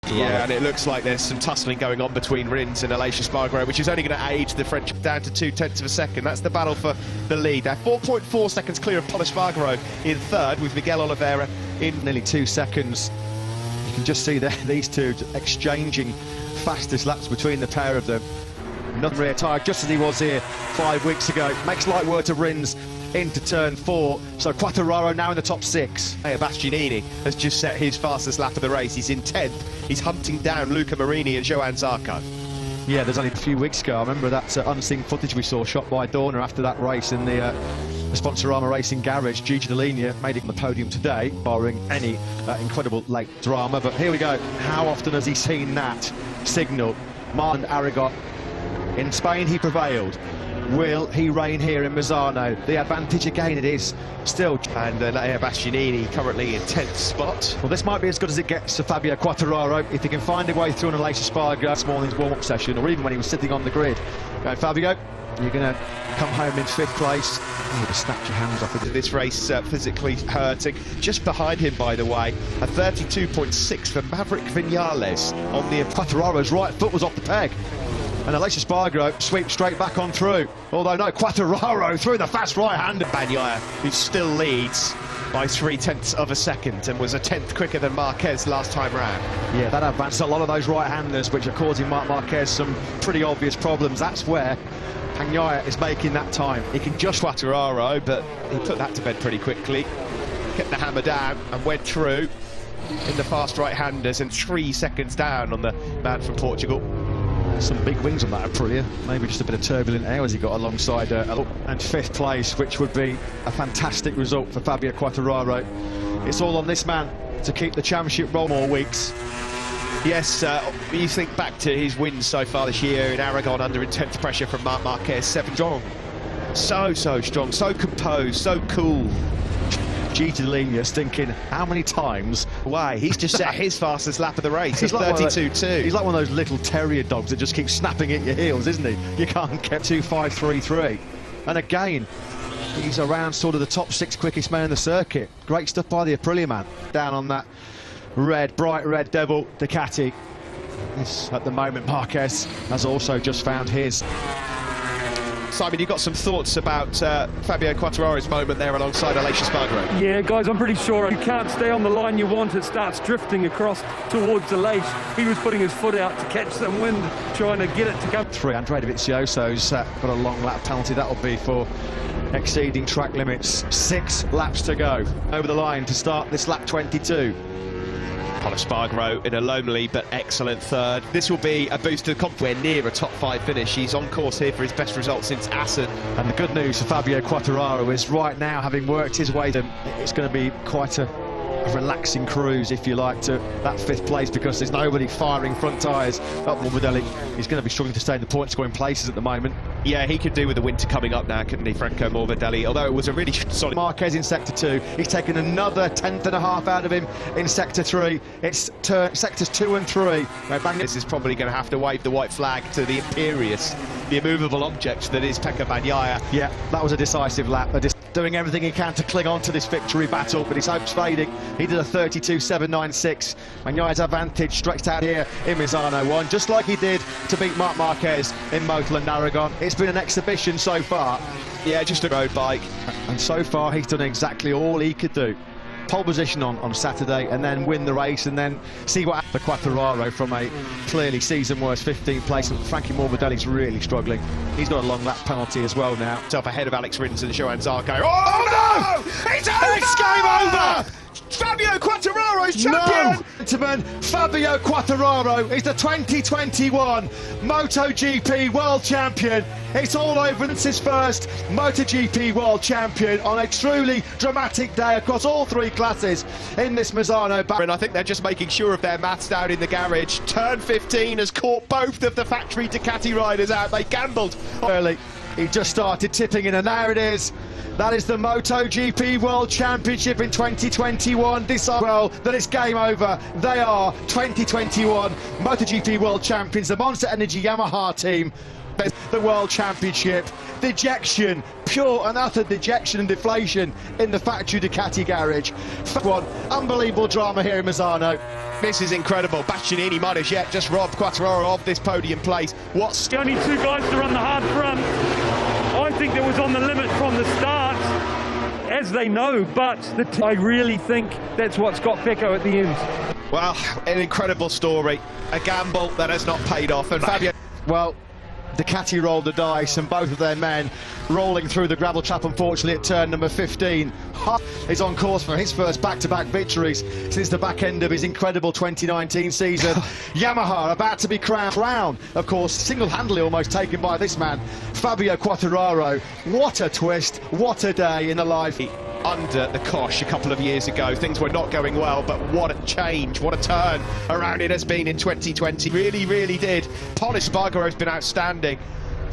Yeah, and it looks like there's some tussling going on between Rins and Aleix Espargaro, which is only going to aid the French down to 0.2 of a second. That's the battle for the lead. They're 4.4 seconds clear of Paul Espargaro in third, with Miguel Oliveira in nearly 2 seconds. You can just see these two exchanging fastest laps between the pair of them. Another rear tyre, just as he was here 5 weeks ago. Makes light work of Rins into turn 4, so Quartararo now in the top 6. Bastianini has just set his fastest lap of the race. He's in 10th. He's hunting down Luca Marini and Johann Zarco. Yeah, there's only a few weeks ago, I remember that unseen footage we saw shot by Dorna after that race in the Sponsorama Racing Garage. Gigi Dall'Igna made it on the podium today, barring any incredible late drama. But here we go. How often has he seen that signal? Martin Aragon. In Spain, he prevailed. Will he reign here in Misano? The advantage again, it is still. And Bastianini currently in 10th spot. Well, this might be as good as it gets for Fabio Quartararo if he can find a way through an Aleix Espargaro this morning's warm-up session, or even when he was sitting on the grid. Fabio, you're going to come home in 5th place. You just snap your hands off of it. This race physically hurting. Just behind him, by the way, a 32.6 for Maverick Vinales on the... Quartararo's right foot was off the peg. And Aleix Espargaro sweeps straight back on through. Although no, Quartararo through the fast right-hander. Bagnaia, who still leads by 0.3 of a second and was a 10th quicker than Marquez last time round. Yeah, that advanced a lot of those right-handers, which are causing Marc Marquez some pretty obvious problems. That's where Bagnaia is making that time. He can just Quartararo, but he put that to bed pretty quickly. Kept the hammer down and went through in the fast right-handers, and 3 seconds down on the man from Portugal. Some big wings on that Aprilia, maybe just a bit of turbulent air as he got alongside and 5th place, which would be a fantastic result for Fabio Quartararo. It's all on this man to keep the championship roll more weeks. Yes, you think back to his wins so far this year in Aragon under intense pressure from Marc Marquez, 7 strong. So strong, so composed, so cool. Gigi Dall'Igna's thinking, how many times? Why? He's just set his fastest lap of the race. He's like 32.2. He's like one of those little terrier dogs that just keeps snapping at your heels, isn't he? You can't get 2.533. And again, he's around sort of the top 6 quickest man in the circuit. Great stuff by the Aprilia man. Down on that red, bright red devil Ducati. This, at the moment, Marquez has also just found his. Simon, you've got some thoughts about Fabio Quartararo's moment there alongside Aleix Espargaro? Yeah, guys, I'm pretty sure you can't stay on the line you want. It starts drifting across towards Aleix. He was putting his foot out to catch some wind, trying to get it to come. 3, Andrea Dovizioso's got a long lap penalty. That'll be for exceeding track limits. 6 laps to go over the line to start this lap 22. Paul Espargaro in a lonely but excellent 3rd. This will be a boost to the comp. We're near a top 5 finish. He's on course here for his best result since Assen. And the good news for Fabio Quartararo is right now, having worked his way, it's going to be quite a relaxing cruise, if you like, to that 5th place, because there's nobody firing front tyres up Morbidelli. He's going to be struggling to stay in the point scoring places at the moment. Yeah, he could do with the winter coming up now, couldn't he, Franco Morbidelli? Although it was a really solid... Marquez in sector 2. He's taken another 10th and a half out of him in sector 3. It's sectors 2 and 3. This is probably going to have to wave the white flag to the imperious, the immovable object that is Pecco Bagnaia. Yeah, that was a decisive lap. They're just doing everything he can to cling on to this victory battle, but his hope's fading. He did a 32.796. Bagnaia's advantage stretched out here in Misano 1, just like he did to beat Marc Marquez in Motul and Aragon. It's been an exhibition so far. Yeah, just a road bike. And so far he's done exactly all he could do. Pole position on Saturday, and then win the race, and then see what happens for Quartararo from a clearly season worst 15th place. And Frankie Morbidelli's really struggling. He's got a long lap penalty as well now. Up ahead of Alex Rins and Johann Zarco. Oh no! It's Alex, game over! Fabio Quartararo's champion! No! Gentlemen, Fabio Quartararo is the 2021 MotoGP World Champion. It's all over. It's his first MotoGP World Champion on a truly dramatic day across all 3 classes in this Misano. And I think they're just making sure of their maths down in the garage. Turn 15 has caught both of the factory Ducati riders out. They gambled early. He just started tipping in, and there it is. That is the MotoGP World Championship in 2021. Decide well that it's game over. They are 2021 MotoGP World Champions, the Monster Energy Yamaha team. The World Championship. Dejection, pure and utter dejection and deflation in the factory Ducati garage. One unbelievable drama here in Misano. This is incredible. Bastianini might have yet just robbed Quartararo of this podium place. What's The only two guys to run the hard front. I think that was on the limit from the start, as they know, but I really think that's what's got Pecco at the end. Well, an incredible story. A gamble that has not paid off. And Fabio... Well, Ducati rolled the dice and both of their men rolling through the gravel trap, unfortunately, at turn number 15. Is on course for his first back-to-back victories since the back end of his incredible 2019 season. Yamaha about to be crowned, of course, single-handedly almost taken by this man, Fabio Quartararo. What a twist, what a day in the life. Under the cosh a couple of years ago, things were not going well, but what a change, what a turn around it has been in 2020. Really, really did. Pol Espargaro's been outstanding.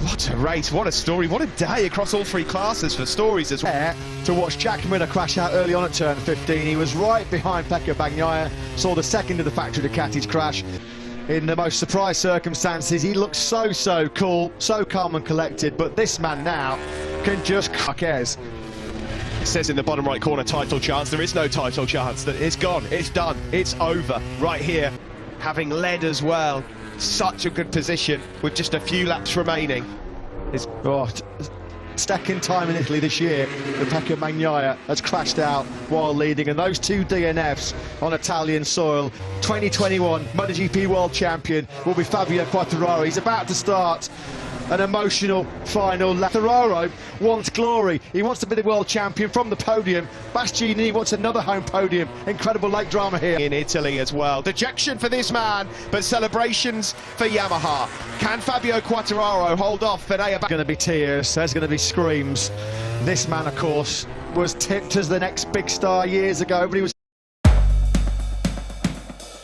What a race, what a story, what a day across all three classes for stories as well. To watch Jack Miller crash out early on at turn 15. He was right behind Pecco Bagnaia, saw the second of the factory Ducati's crash in the most surprise circumstances. He looks so cool, so calm and collected, but this man now can just cares. It says in the bottom right corner, title chance. There is no title chance. That it's gone, it's done, it's over right here. Having led as well, such a good position with just a few laps remaining. It's second time in Italy this year that Pecco Bagnaia has crashed out while leading, and those two DNFs on Italian soil. 2021 MotoGP World Champion will be Fabio Quartararo. He's about to start an emotional final lap. Quartararo wants glory. He wants to be the world champion from the podium. Bastianini wants another home podium. Incredible late drama here in Italy as well. Dejection for this man, but celebrations for Yamaha. Can Fabio Quartararo hold off Fedea? Going to be tears, there's going to be screams. This man, of course, was tipped as the next big star years ago. Everybody was